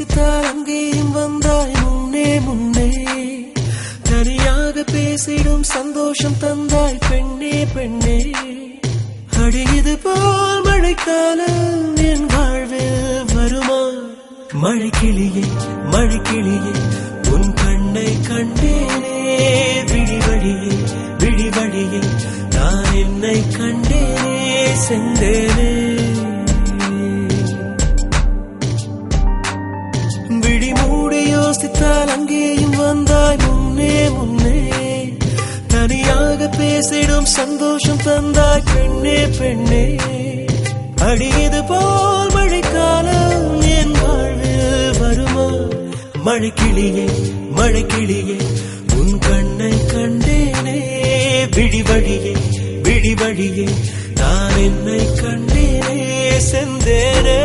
யோசித்தால் அங்கேயும் வந்தாய் முன்னே முன்னே. தனியாக பேசிடும் சந்தோஷம் தந்தாய் பெண்ணே பெண்ணே. அடியது போல் மழைக்காலம் என் வாழ்வில் வருமா? மழைக்கிளியே மழைக்கிளியே உன் கண்ணை கண்டேனே. விழிவழியே விழிவழியே நான் என்னை கண்டேனே சென்றேனே. விழி மூடி யோசித்தால் அங்கேயும் வந்தாய் முன்னே முன்னே. தனியாக பேசிடும் சந்தோஷம் தந்தாய் பெண்ணே பெண்ணே. அடியது போல் மழைக்காலம் என் வாழ்வில் வருமா? மழைக்கிளியே மழைக்கிளியே உன் கண்ணை கண்டேனே. விழிவழியே விழிவழியே நான் என்னை கண்டேனே சென்றேனே.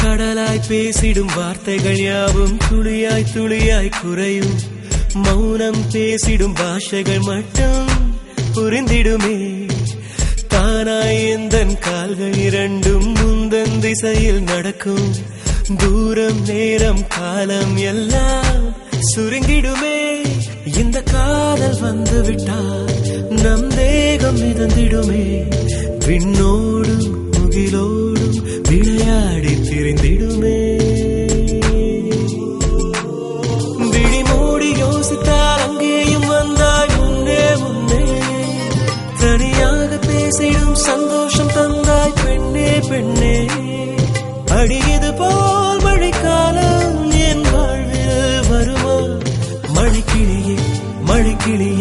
கடலாய் பேசிடும் வார்த்தைகள் யாவும் துளியாய் துளியாய் குறையும். மௌனம் பேசிடும் பாஷைகள் மட்டும் புரிந்திடுமே. தானாய் எந்தன் கால்கள் இரண்டும் முந்தன் திசையில் நடக்கும். தூரம் நேரம் காலம் எல்லாம் சுருங்கிடுமே. இந்த காதல் வந்து விட்டால் நம் தேகம் மிதந்திடுமே. விண்ணோடும் முகிலோடும் விளையாடி திரிந்திடுமே. விழி மூடி யோசித்தால் அங்கேயும் வந்தாய் முன்னே முன்னே. தனியாக பேசிடும் சந்தோஷம் தந்தாய் பெண்ணே பெண்ணே. அடியது போல் மழைக்காலம் என் வாழ்வில் வருமா? மழைக்கிளியே மழைக்கிளியே